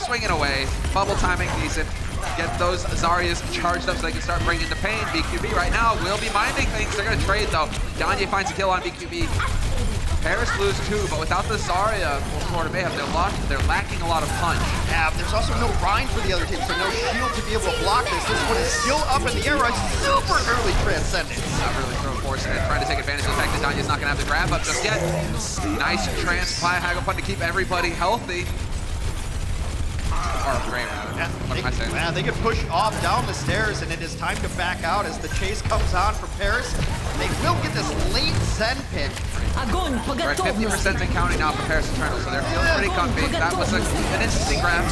swinging away. Bubble timing decent. Get those Zaryas charged up so they can start bringing the pain. BQB right now will be minding things. They're going to trade though. Danye finds a kill on BQB. Paris lose too, but without the Zarya for Florida Mayhem, they're lacking a lot of punch. Yeah, there's also no Rhine for the other team, so no shield to be able to block this. This one is still up in the air, right? Super early Transcendence. Not really forcing it, trying to take advantage of the fact that Danye's not going to have the grab up just yet. Nice transply, Hagelpun to keep everybody healthy. Or great, yeah, what am I saying? Yeah, they can push off down the stairs, and it is time to back out as the chase comes on for Paris. They will get this late Zen pick. We're at 50% and counting now for Paris Eternal, so they're feeling pretty comfy. That was an interesting grab.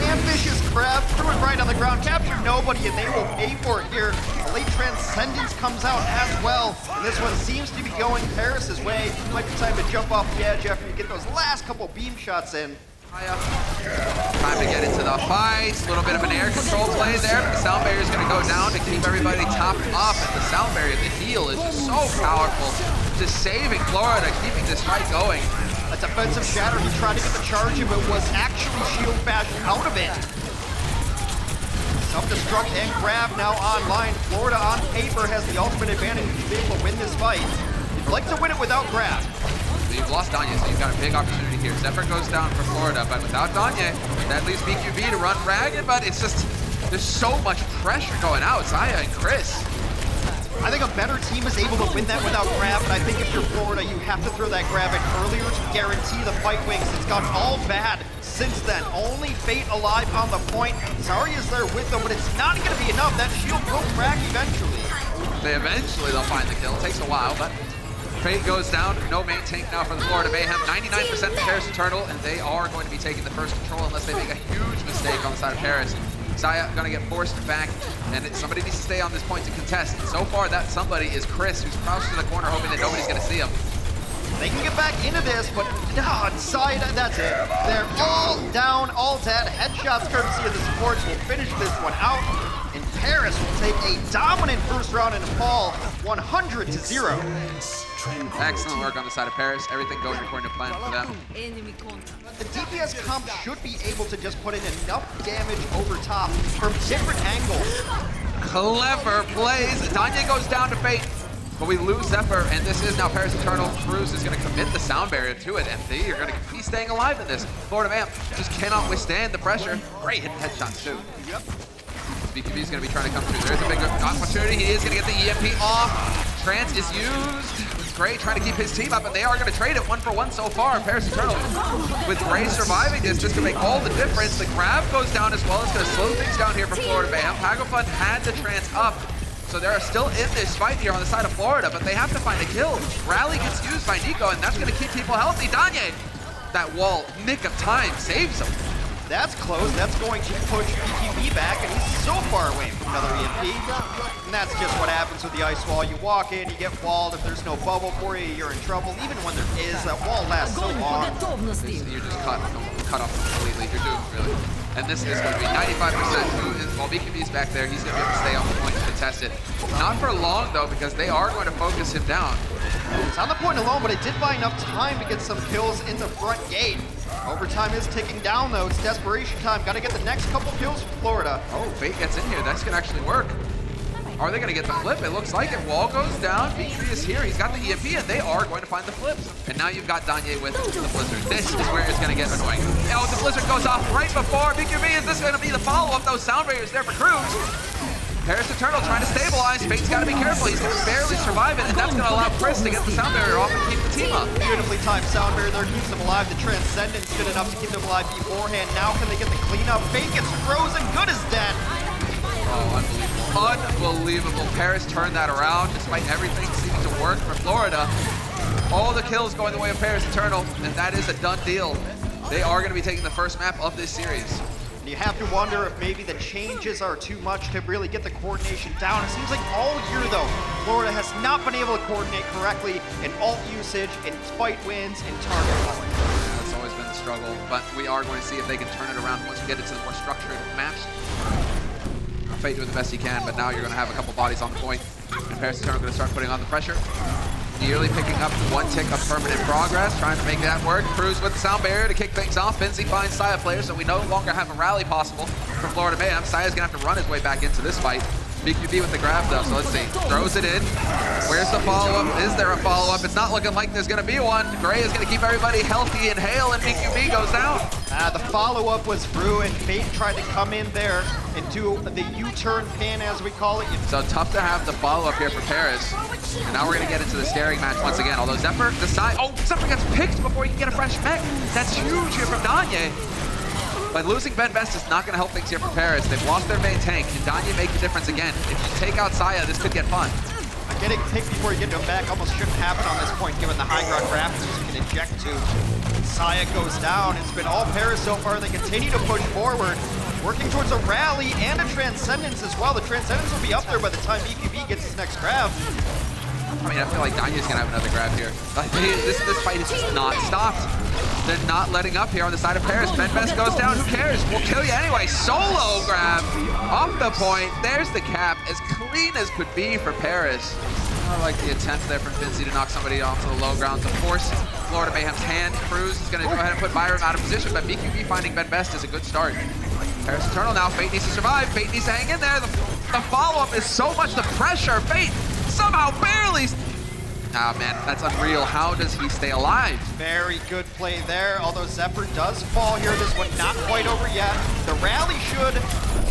Ambitious grab, threw it right on the ground, captured nobody, and they will pay for it here. A late Transcendence comes out as well, and this one seems to be going Paris' way. Might be time to jump off the edge after you get those last couple beam shots in. Time to get into the fight. A little bit of an air control play there, but the sound barrier is going to go down to keep everybody topped up. And the sound barrier, the heal is just so powerful, just saving Florida, keeping this fight going. A defensive shatter, he tried to get the charge in, but was actually shield bashed out of it. Self-destruct and grab now online. Florida on paper has the ultimate advantage to be able to win this fight. You'd like to win it without grab. You've lost Danye, so you've got a big opportunity here. Zephyr goes down for Florida, but without Danye, that leaves BQB to run ragged, but it's just, there's so much pressure going out. Zaya and Chris. I think a better team is able to win that without grab, but I think if you're Florida, you have to throw that grab in earlier to guarantee the fight wings. It's gone all bad since then. Only Fate alive on the point. Zarya's there with them, but it's not going to be enough. That shield will crack eventually. They'll find the kill. It takes a while, but Fate goes down. No main tank now for the Florida Mayhem. 99% for Paris Eternal, and they are going to be taking the first control unless they make a huge mistake on the side of Paris. Zaya gonna get forced back, and somebody needs to stay on this point to contest. And so far, that somebody is Chris, who's crouched in the corner hoping that nobody's gonna see him. They can get back into this, but no, Zaya, that's it. They're all down, all dead. Headshots courtesy of the supports will finish this one out. And Paris will take a dominant first round in a fall, 100-0. Excellent work on the side of Paris. Everything going according to plan for them. The DPS comp should be able to just put in enough damage over top from different angles. Clever plays. Danye goes down to Fate, but we lose Zephyr, and this is now Paris Eternal. Cruz is going to commit the sound barrier to it, and they are going to be staying alive in this. Florida Mayhem just cannot withstand the pressure. Great hidden headshots too. Yep. BQB is going to be trying to come through. There's a big opportunity. He is going to get the EMP off. Trance is used. Gray trying to keep his team up, and they are going to trade it 1-for-1 so far. Paris Eternal, with Gray surviving this, just to make all the difference. The grab goes down as well. It's going to slow things down here for Florida Mayhem. Hagelpun had the Trance up, so they're still in this fight here on the side of Florida, but they have to find a kill. Rally gets used by Nico, and that's going to keep people healthy. Danye, that wall, nick of time, saves him. That's close. That's going to push BQB back, and he's so far away from another EMP. And that's just what happens with the ice wall. You walk in, you get walled. If there's no bubble for you, you're in trouble. Even when there is, that wall lasts so long. You're just cut off completely. You're doomed, really. And this is going to be 95%. While BQB's back there, he's going to be able to stay on the point to contest it. Not for long, though, because they are going to focus him down. It's on the point alone, but it did buy enough time to get some kills in the front gate. Overtime is ticking down, though. It's desperation time. Got to get the next couple kills for Florida. Oh, Fate gets in here. That's going to actually work. Are they going to get the flip? It looks like it. Wall goes down. BQB is here. He's got the EMP, and they are going to find the flips. And now you've got Danye with the Blizzard. This is where it's going to get annoying. Oh, the Blizzard goes off right before BQB. Is this going to be the follow-up? Those sound barriers there for Cruz. Paris Eternal trying to stabilize. Fate's got to be careful. He's going to barely survive it, and that's going to allow Chris to get the sound barrier off and keep the team up. Beautifully timed sound barrier there keeps them alive. The Transcendence good enough to keep them alive beforehand. Now can they get the cleanup? Fate gets frozen. Good as dead. Oh, unbelievable. Unbelievable. Paris turned that around despite everything seeming to work for Florida. All the kills going the way of Paris Eternal, and that is a done deal. They are going to be taking the first map of this series. You have to wonder if maybe the changes are too much to really get the coordination down. It seems like all year, though, Florida has not been able to coordinate correctly in ult usage, in fight wins, in target hold. That's always been the struggle, but we are going to see if they can turn it around once we get into the more structured maps. Fate doing the best he can, but now you're going to have a couple bodies on the point. And Paris Eternal going to start putting on the pressure. nearly picking up 1 tick of permanent progress, trying to make that work. Cruz with the sound barrier to kick things off. Finzi finds Saya player, so we no longer have a rally possible for Florida Mayhem. Saya's gonna have to run his way back into this fight. BQB with the grab though, so let's see. Throws it in. Where's the follow-up? Is there a follow-up? It's not looking like there's gonna be one. Gray is gonna keep everybody healthy and hale, and BQB goes down. The follow-up was through, and Fate tried to come in there and do the U-turn pin, as we call it. So tough to have the follow-up here for Paris. And now we're gonna get into the staring match once again. Although Zephyr decides, oh, Zephyr gets picked before he can get a fresh mech. That's huge here from Danye. But losing Ben Best is not going to help things here for Paris. They've lost their main tank. Can Danye make the difference again? If you take out Saya, this could get fun. Getting picked before you get to him back almost shouldn't happen on this point, given the high ground graphics you can inject to. Saya goes down. It's been all Paris so far. They continue to push forward, working towards a rally and a Transcendence as well. The Transcendence will be up there by the time BQB gets his next grab. I mean, I feel like Danye's going to have another grab here. This fight is just not stopped. They're not letting up here on the side of Paris. Ben Best goes down. Who cares? We'll kill you anyway. Solo grab off the point. There's the cap. As clean as could be for Paris. I like the attempt there from Finzi to knock somebody onto the low grounds. Of course, Florida Mayhem's hand. Cruz is going to go ahead and put Byram out of position, but BQB finding Ben Best is a good start. Paris Eternal now. Fate needs to survive. Fate needs to hang in there. The follow-up is so much the pressure. Fate somehow barely... Ah, man, that's unreal. How does he stay alive? Very good play there, although Zephyr does fall here. This one not quite over yet. The rally should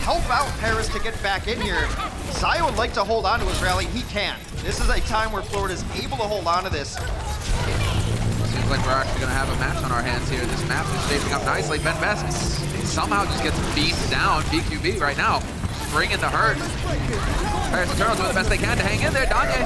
help out Paris to get back in here. Saya would like to hold on to his rally. He can. This is a time where Florida's able to hold on to this. Seems like we're actually going to have a match on our hands here. This map is shaping up nicely. Ben Best somehow just gets beamed down. BQB right now, bringing the hurt. Paris Eternal doing the best they can to hang in there. Danye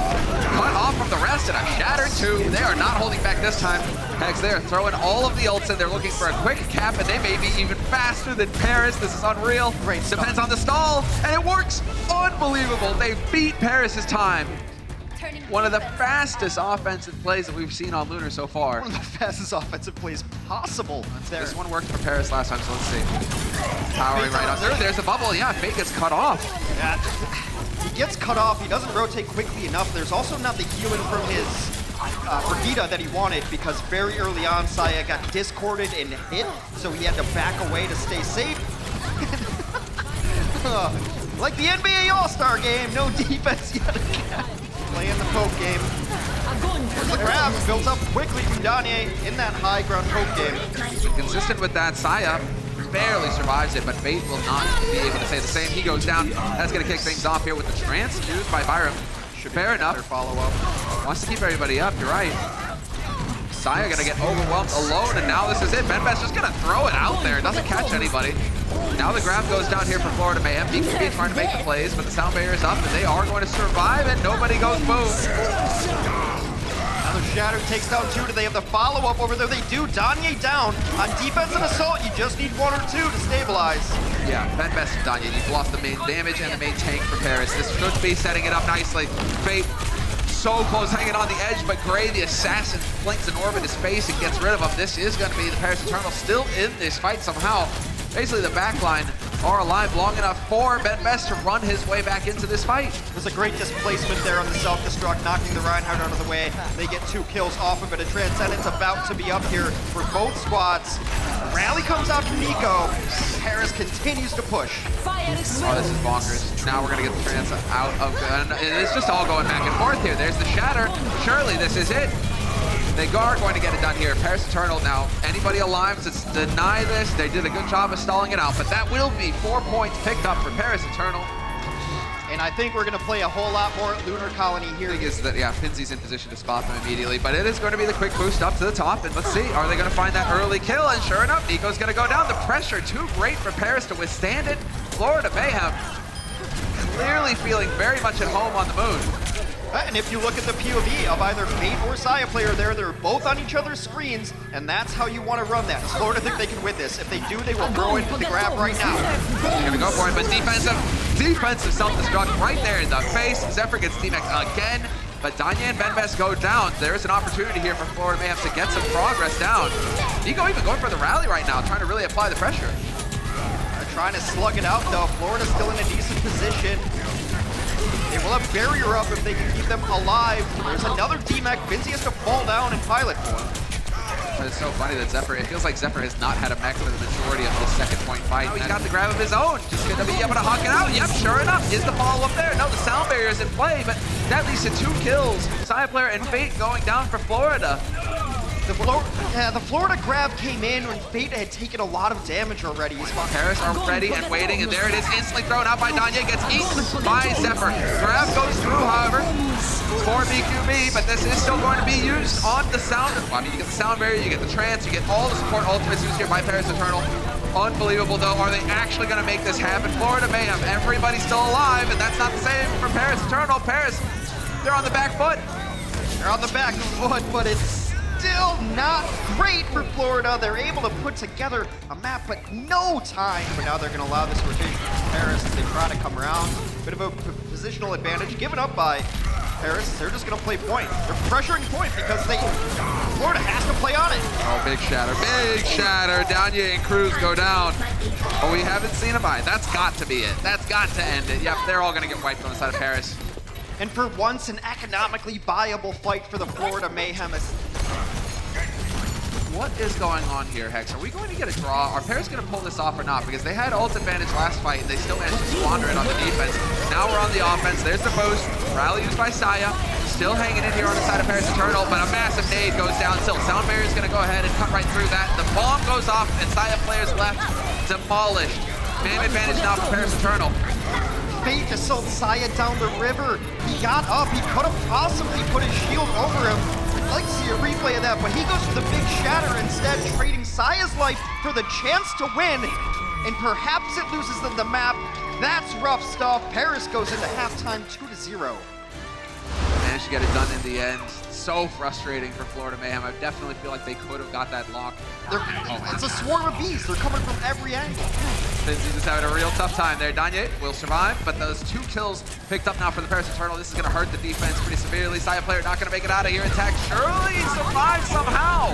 cut off from the rest and a shattered 2. They are not holding back this time. Hex there, throwing all of the ults in. They're looking for a quick cap, and they may be even faster than Paris. This is unreal. Great stuff. Depends on the stall, and it works. Unbelievable. They beat Paris's time. One of the fastest offensive plays that we've seen on Lunar so far. One of the fastest offensive plays possible. This one worked for Paris last time, so let's see. Powering right up there. There's a bubble. Yeah, Fate gets cut off. Yeah. He gets cut off. He doesn't rotate quickly enough. There's also not the healing from his Brigida that he wanted, because very early on, Saya got discorded and hit, so he had to back away to stay safe. Like the NBA All-Star game, no defense yet again. Playing the poke game. There's the grab built up quickly from Danye in that high ground poke game. Consistent with that, Saya barely survives it, but Fate will not be able to say the same. He goes down. That's going to kick things off here with the trance used by Byram. Fair enough. Follow-up. Wants to keep everybody up, you're right. Saya going to get overwhelmed alone, and now this is it. Ben Best just going to throw it out there. Doesn't catch anybody. Now the grab goes down here for Florida Mayhem. BQB trying to make the plays, but the sound barrier is up, and they are going to survive, and nobody goes boom. Now the Shatter takes down 2. Do they have the follow-up over there? They do. Danye down. On defense and assault, you just need 1 or 2 to stabilize. Yeah, Ben Best and Danye, you've lost the main damage and the main tank for Paris. This should be setting it up nicely. Fate so close, hanging on the edge, but Gray, the assassin, flinks an orb into space and gets rid of him. This is going to be the Paris Eternal still in this fight somehow. Basically, the backline are alive long enough for Ben Best to run his way back into this fight. There's a great displacement there on the self-destruct, knocking the Reinhardt out of the way. They get 2 kills off of it. A Transcendence about to be up here for both squads. Rally comes out from Nico. Paris continues to push. Oh, this is bonkers. Now we're going to get the Trance out of... it's just all going back and forth here. There's the Shatter. Surely this is it. They are going to get it done here. Paris Eternal now. Anybody alive to deny this? They did a good job of stalling it out, but that will be 4 points picked up for Paris Eternal. And I think we're going to play a whole lot more Lunar Colony here. The thing is that, yeah, Finzi's in position to spot them immediately, but it is going to be the quick boost up to the top, and let's see, are they going to find that early kill? And sure enough, Nico's going to go down. The pressure too great for Paris to withstand it. Florida Mayhem clearly feeling very much at home on the moon. And if you look at the POV of either Fate or Saya player there, they're both on each other's screens, and that's how you want to run that. Florida think they can win this. If they do, they will throw into the grab right now. They're going to go for it, but defensive self-destruct right there in the face. Zephyr gets teammates again, but Danye and Ben Best go down. There's an opportunity here for Florida Mayhem to get some progress down. Nico even going for the rally right now, trying to really apply the pressure. They're trying to slug it out, though. Florida's still in a decent position. They will have barrier up if they can keep them alive. There's another DMAC. Vinci has to fall down in pilot form. But it's so funny that Zephyr, it feels like Zephyr has not had a mech for the majority of this second point fight. Now he's got the grab of his own. Just gonna be able to hawk it out. Yep, sure enough, is the follow-up there. No, the sound barrier is in play, but that leads to 2 kills. Side player and Fate going down for Florida. The Florida grab came in when Fate had taken a lot of damage already. Paris are ready and waiting, and there it is, instantly thrown out by Danya, gets eaten by Zephyr. Grab goes through, however, for BQB, but this is still going to be used on the sound. I mean, you get the sound barrier, you get the trance, you get all the support ultimates used here by Paris Eternal. Unbelievable, though. Are they actually going to make this happen? Florida Mayhem, everybody's still alive, and that's not the same for Paris Eternal. Paris, they're on the back foot. They're on the back foot, but it's still not great for Florida. They're able to put together a map, but no time. But now they're going to allow this rotation to Paris as they try to come around. Bit of a positional advantage given up by Paris. They're just going to play point. They're pressuring point because Florida has to play on it. Oh, big shatter, big shatter. Danya and Cruz go down. But we haven't seen a buy. That's got to be it. That's got to end it. Yep, they're all going to get wiped on the side of Paris. And for once, an economically viable fight for the Florida Mayhem. What is going on here, Hex? Are we going to get a draw? Are Paris going to pull this off or not? Because they had ult advantage last fight, and they still managed to squander it on the defense. Now we're on the offense. There's the boost. Rally used by Saya. Still hanging in here on the side of Paris Eternal, but a massive nade goes down. Still, Sound Barrier is going to go ahead and cut right through that. The bomb goes off, and Saya players left demolished. Man advantage now for Paris Eternal. Fate just sold Saya down the river. He got up. He could have possibly put his shield over him. I'd like to see a replay of that, but he goes for the big shatter instead, trading Saya's life for the chance to win, and perhaps it loses them the map. That's rough stuff. Paris goes into halftime 2-0. Managed to get it done in the end. So frustrating for Florida Mayhem. I definitely feel like they could have got that lock. It's a swarm of bees. They're coming from every angle. Vinci just having a real tough time there. Danye will survive, but those 2 kills picked up now for the Paris Eternal. This is going to hurt the defense pretty severely. Saya player not going to make it out of here intact. Surely he survives somehow.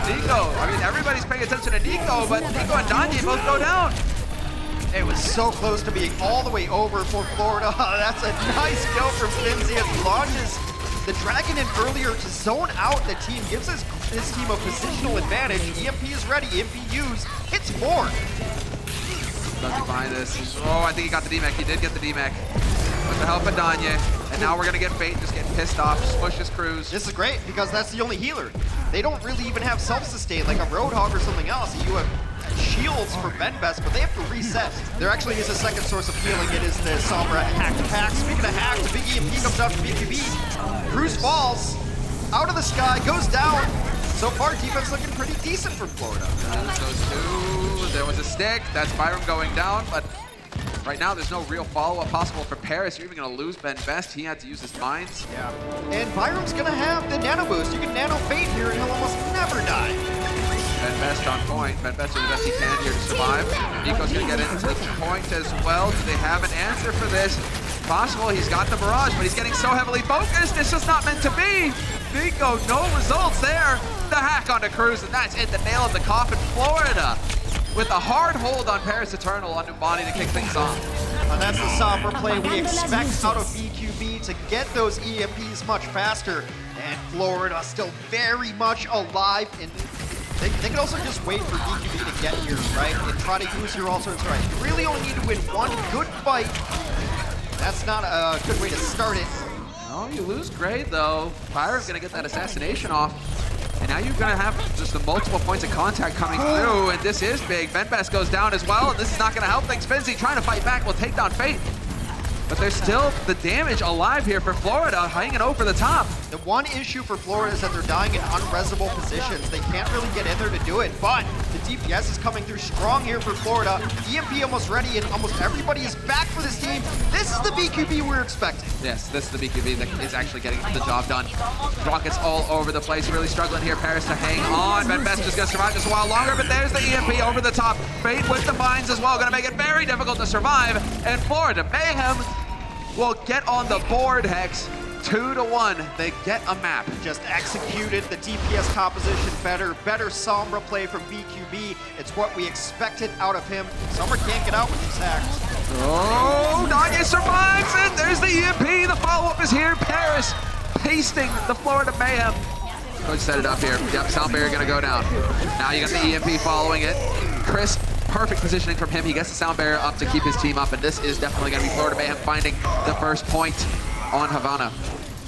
Nico, I mean, everybody's paying attention to Nico, but Nico and Danye both go down. It was so close to being all the way over for Florida. That's a nice kill from Vinci as he launches the Dragon in earlier to zone out the team, gives his team a positional advantage. EMP is ready, EMP used, hits 4. Does he find this? Oh, I think he got the DMAC. He did get the DMAC. With the help of Danya. And now we're going to get Fate just getting pissed off, smush his Cruz. This is great because that's the only healer. They don't really even have self-sustain like a Roadhog or something else. You have shields for Benbest, but they have to reset. There actually is a second source of healing. It is the Sombra hacked pack. Speaking of hacked, the big EMP comes out from BQB. Cruz falls out of the sky, goes down. So far, defense looking pretty decent for Florida. Those 2, there was a stick. That's Byram going down, but right now there's no real follow-up possible for Paris. You're even going to lose Benbest. He had to use his mines. Yeah. And Byram's going to have the nano boost. You can nano Fate here and he'll almost never die. Benbest on point. Benbest doing the best he can here to survive. Nico's going to get into the point as well. Do they have an answer for this? Possible. He's got the barrage, but he's getting so heavily focused. It's just not meant to be. Nico, no results there. The hack onto Cruz, and that's it. The nail in the coffin. Florida with a hard hold on Paris Eternal on Numbani to kick things off. And that's the somber play we expect out of BQB to get those EMPs much faster. And Florida still very much alive. And they can also just wait for BQB to get here, right? And try to use your all-sorts right. You really only need to win one good fight. That's not a good way to start it. No, you lose great though. Byron's gonna get that assassination off. And now you're gonna have just the multiple points of contact coming through, and this is big. Benbest goes down as well, and this is not gonna help things. Vinci trying to fight back will take down Fate. But there's still the damage alive here for Florida, hanging over the top. The one issue for Florida is that they're dying in unresable positions. They can't really get in there to do it, but the DPS is coming through strong here for Florida. EMP almost ready, and almost everybody is back for this team. This is the BQB we're expecting. Yes, this is the BQB that is actually getting the job done. Rockets all over the place, really struggling here. Paris to hang on. Benbest is gonna survive just a while longer, but there's the EMP over the top. Fate with the mines as well, gonna make it very difficult to survive. And Florida Mayhem will get on the board, Hex. 2-1, they get a map. Just executed the DPS composition better Sombra play from BQB. It's what we expected out of him. Sombra can't get out with these hacks. Oh, Danye survives it. There's the EMP. The follow-up is here. Paris pasting the Florida Mayhem. Coach set it up here. Yep, sound barrier gonna go down. Now you got the EMP following it. Chris, perfect positioning from him. He gets the sound barrier up to keep his team up, and this is definitely gonna be Florida Mayhem finding the first point on Havana.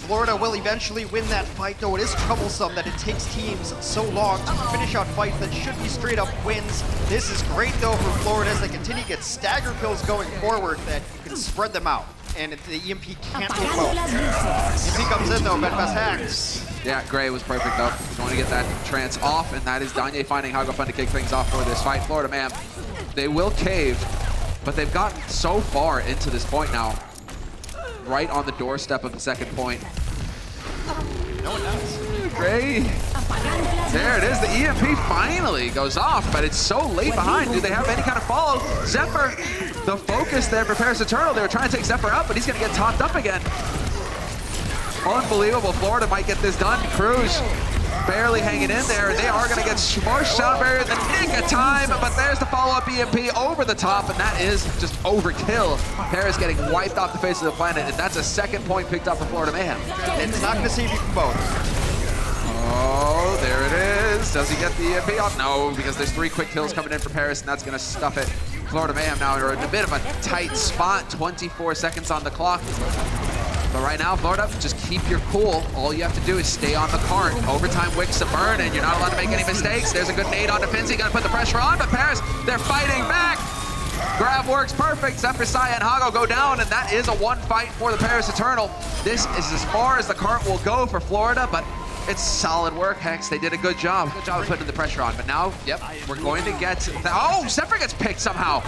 Florida will eventually win that fight, though it is troublesome that it takes teams so long to finish out fights that should be straight up wins. This is great though for Florida as they continue to get stagger kills going forward that you can spread them out. And the EMP can't hit both. EMP comes in though, Bedfast hacks. Yeah, Gray was perfect though. He's going to get that trance off, and that is Danye finding Hagofun to kick things off for this fight. Florida Mayhem, they will cave, but they've gotten so far into this point now. Right on the doorstep of the second point. No one does. Gray. There it is. The EMP finally goes off, but it's so late behind. Do they have any kind of follow? Zephyr, the focus there for Paris Eternal. They were trying to take Zephyr out, but he's going to get topped up again. Unbelievable. Florida might get this done. Cruz barely hanging in there. They are going to get smushed sound barrier in the nick of time, but there's the follow-up EMP over the top, and that is just overkill. Paris getting wiped off the face of the planet, and that's a second point picked up for Florida Mayhem. It's not going to save you from both. Oh, there it is. Does he get the EMP off? No, because there's 3 quick kills coming in for Paris, and that's going to stuff it. Florida Mayhem now are in a bit of a tight spot. 24 seconds on the clock. But right now, Florida, just keep your cool. All you have to do is stay on the cart. Overtime wicks to burn, and you're not allowed to make any mistakes. There's a good nade on Finzi. Got to put the pressure on, but Paris, they're fighting back. Grab works perfect. Zephyr, Saya, and Hago go down, and that is a 1 fight for the Paris Eternal. This is as far as the cart will go for Florida, but it's solid work, Hex. They did a good job. Good job of putting the pressure on. But now, yep, we're going to get... Oh, Zephyr gets picked somehow.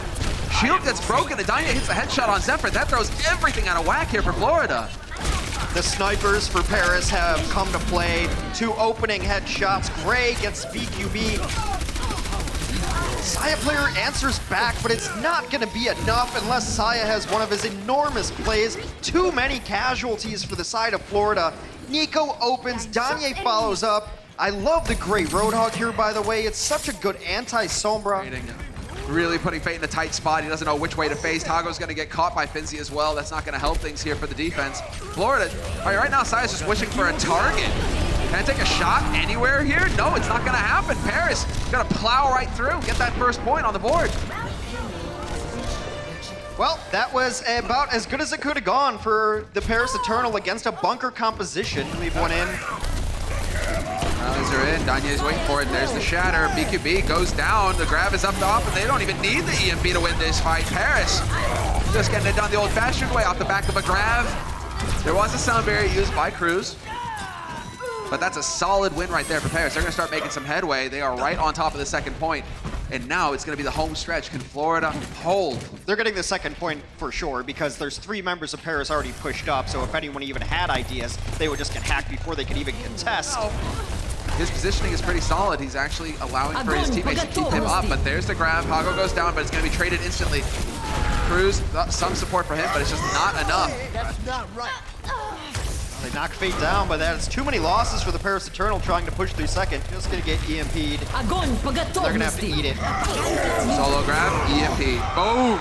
Shield gets broken, and Danya hits a headshot on Zephyr. That throws everything out of whack here for Florida. The snipers for Paris have come to play. 2 opening headshots. Gray gets VQB. Saya player answers back, but it's not going to be enough unless Saya has one of his enormous plays. Too many casualties for the side of Florida. Nico opens, Danye follows up. I love the Gray Roadhog here, by the way. It's such a good anti-Sombra. Really putting Fate in a tight spot. He doesn't know which way to face. Tago's going to get caught by Finzi as well. That's not going to help things here for the defense. Florida, right now, Saya's just wishing for a target. Can I take a shot anywhere here? No, it's not going to happen. Paris going to plow right through, get that first point on the board. Well, that was about as good as it could have gone for the Paris Eternal against a bunker composition. Leave one in. Rallies are in. Danye's waiting for it. There's the shatter. BQB goes down. The grab is up top, and they don't even need the EMP to win this fight. Paris just getting it done the old-fashioned way off the back of a grab. There was a sound barrier used by Cruz, but that's a solid win right there for Paris. They're going to start making some headway. They are right on top of the second point. And now it's going to be the home stretch. Can Florida hold? They're getting the second point for sure because there's 3 members of Paris already pushed up. So if anyone even had ideas, they would just get hacked before they could even contest. His positioning is pretty solid. He's actually allowing for his teammates to keep him up. But there's the grab. Hago goes down, but it's going to be traded instantly. Cruz, some support for him, but it's just not enough. That's not right. They knock Fate down, but that's too many losses for the Paris Eternal trying to push through second. Just going to get EMP'd. They're going to have to eat it. Solo grab, EMP. Boom!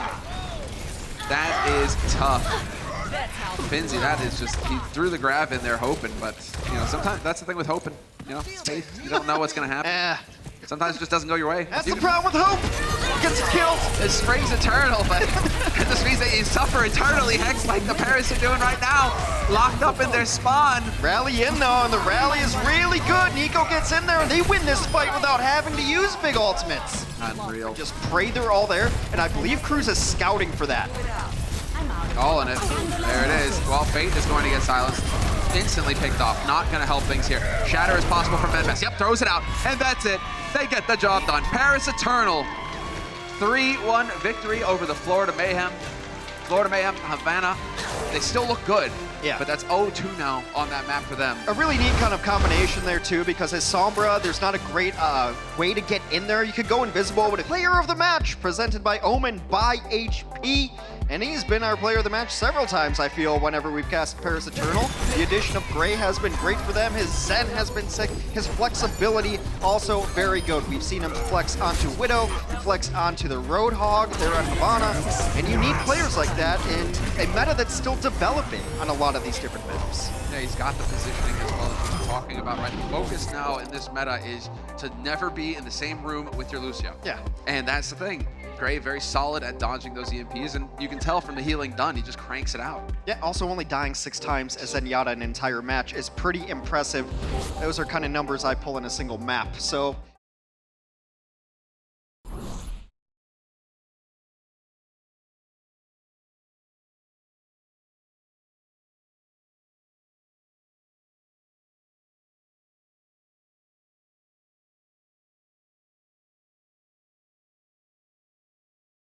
That is tough. Finzi, that is just, he threw the grab in there hoping, but, you know, sometimes that's the thing with hoping. You know, it's faith. You don't know what's going to happen. Sometimes it just doesn't go your way. That's the problem with hope. Gets killed. It springs eternal, but it just means that you suffer eternally, Hex, like the Paris are doing right now. Locked up in their spawn. Rally in though, and the rally is really good. Nico gets in there, and they win this fight without having to use big ultimates. Unreal. Just pray they're all there, and I believe Cruz is scouting for that. Calling it. There it is. Well, Fate is going to get silenced. Instantly picked off. Not going to help things here. Shatter is possible from Medvest. Yep, throws it out. And that's it. They get the job done. Paris Eternal. 3-1 victory over the Florida Mayhem. Florida Mayhem, Havana. They still look good. Yeah. But that's 0-2 now on that map for them. A really neat kind of combination there too, because as Sombra, there's not a great way to get in there. You could go invisible with a player of the match presented by Omen by HP. And he's been our player of the match several times, I feel, whenever we've cast Paris Eternal. The addition of Gray has been great for them. His Zen has been sick. His flexibility also very good. We've seen him flex onto Widow, flex onto the Roadhog there on Havana. And you need players like that in a meta that's still developing on a lot of these different maps. Yeah, he's got the positioning as well as you're talking about, right? The focus now in this meta is to never be in the same room with your Lucio. Yeah. And that's the thing. Gray, very solid at dodging those EMPs, and you can tell from the healing done, he just cranks it out. Yeah, also only dying 6 times as Zenyatta an entire match is pretty impressive. Those are kind of numbers I pull in a single map. So